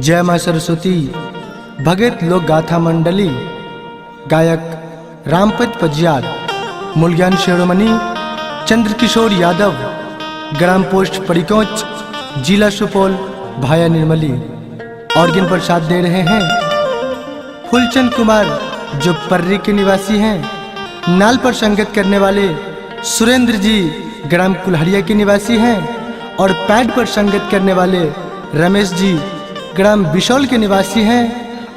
जय मां सरस्वती भगत लोक गाथा मंडली गायक रामपत पजियार मूलज्ञान शिरोमणि चंद्रकिशोर यादव ग्राम पोस्ट परिकोच जिला सुपौल भाया निर्मली ऑर्गन पर साथ दे रहे हैं फूलचंद कुमार जो पर्री के निवासी हैं। नाल पर संगत करने वाले सुरेंद्र जी ग्राम कुल्हड़िया के निवासी हैं और पैड पर संगत करने वाले रमेश जी ग्राम बिशौल के निवासी हैं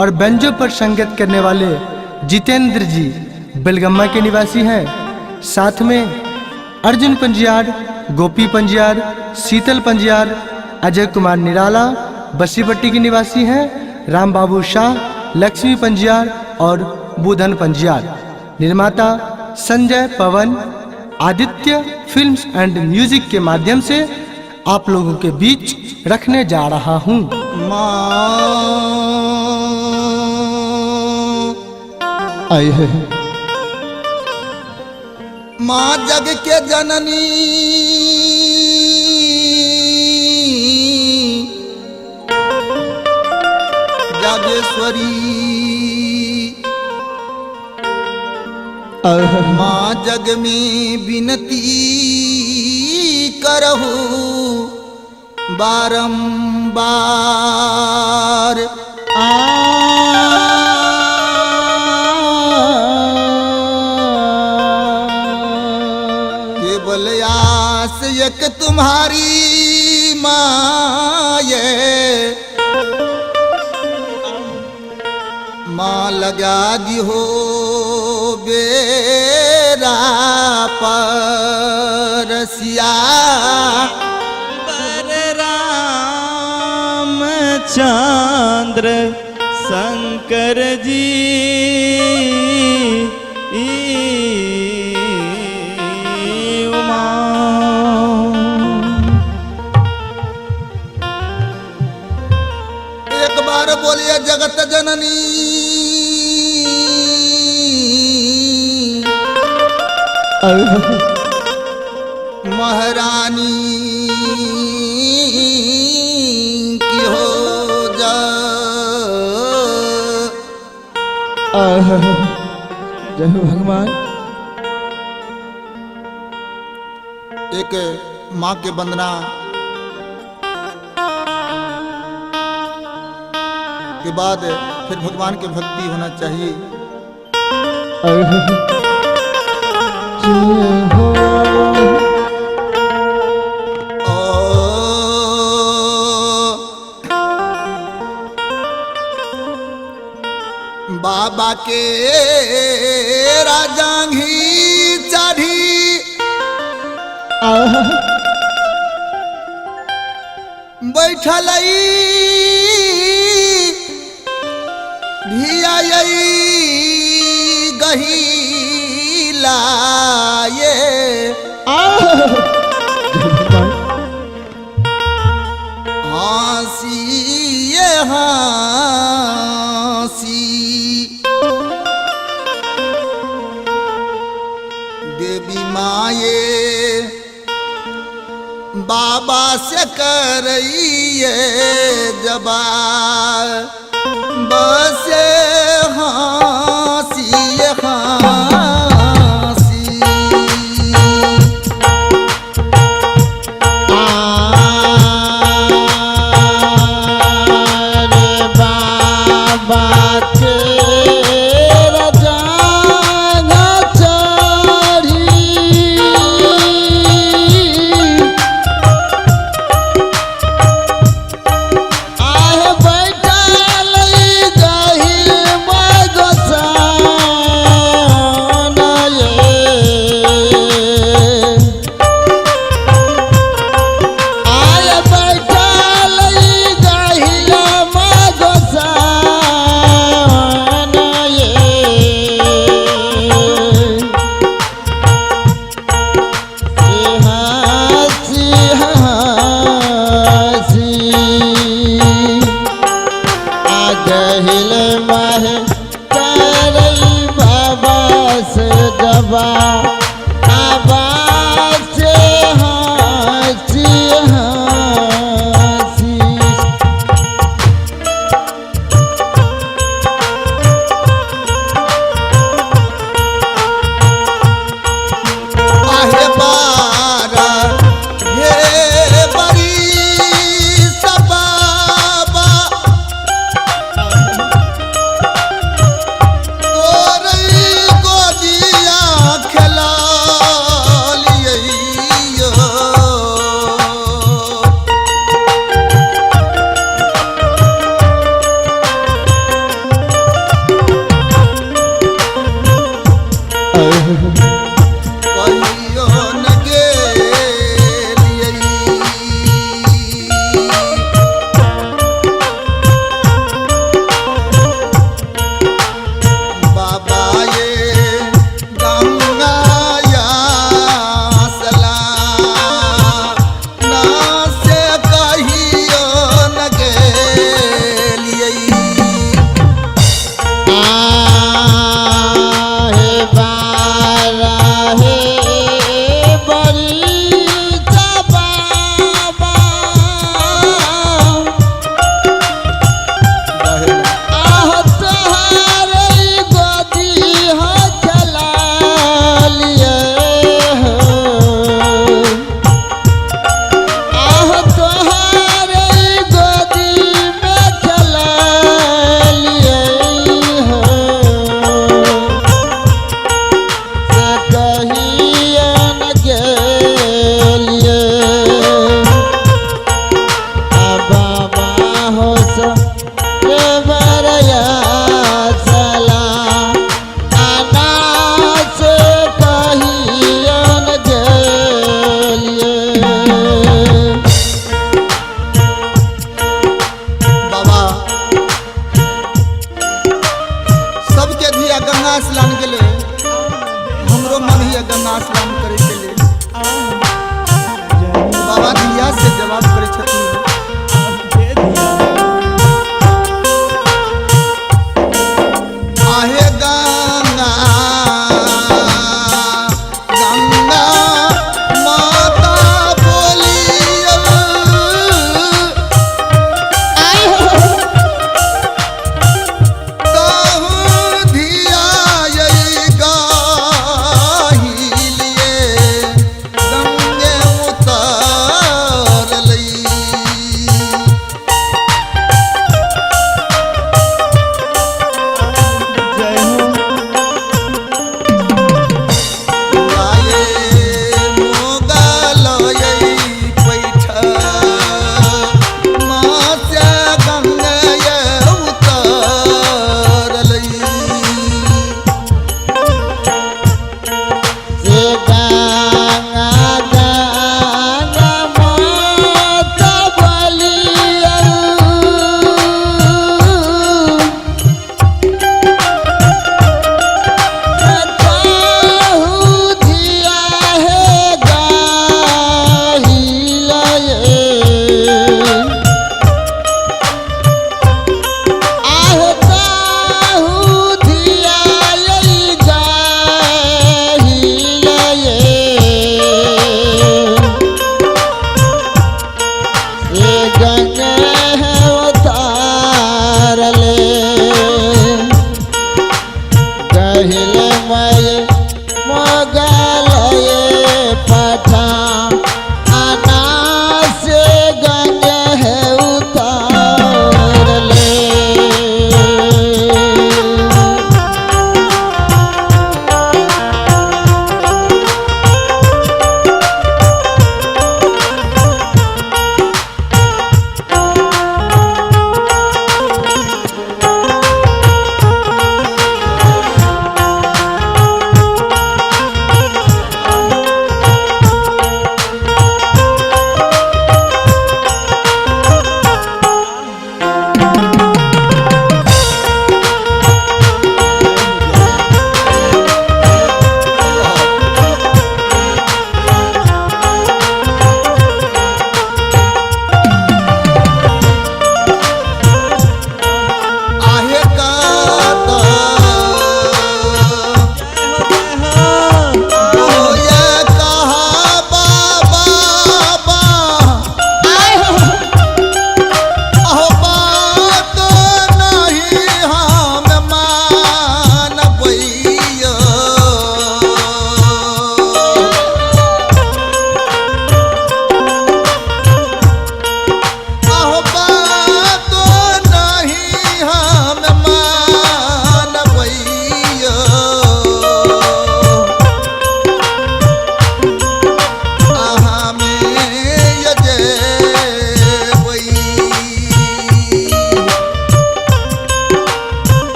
और बेंजो पर संगत करने वाले जितेंद्र जी बेलगम्मा के निवासी हैं। साथ में अर्जुन पंजियार, गोपी पंजियार, शीतल पंजियार, अजय कुमार निराला बसीपट्टी के निवासी हैं, राम बाबू शाह, लक्ष्मी पंजियार और बुधन पंजियार। निर्माता संजय पवन आदित्य फिल्म्स एंड म्यूजिक के माध्यम से आप लोगों के बीच रखने जा रहा हूँ। आई है माँ जग के जननी जागेश्वरी, माँ जग में विनती करहु बारंबार। केवल आस एक तुम्हारी माँ ये माँ लगा दी हो बेरा परसिया। चंद्र शंकर जी उमा एक बार बोलिए जगत जननी महारानी की हो जा। जय हो भगवान। एक माँ के वंदना के बाद फिर भगवान की भक्ति होना चाहिए। बाबा के राजांगी चढ़ी बैठल धिया गहीला ये हंसी ये हंसी देवी माये बाबा से करइए जबा बस हंसी हंसी। बाबा के आए बैठल गहिल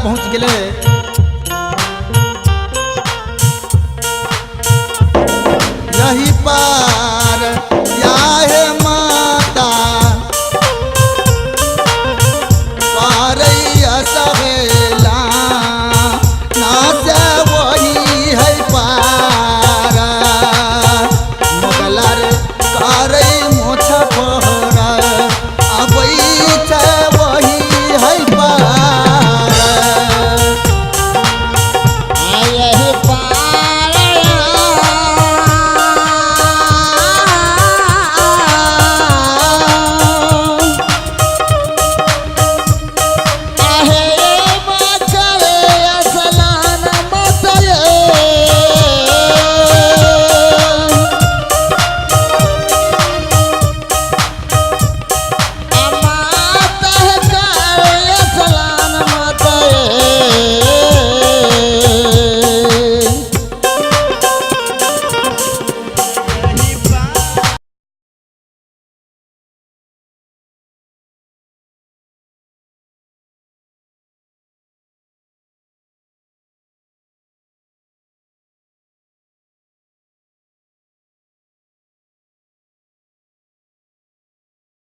पहुंच गए। यही पार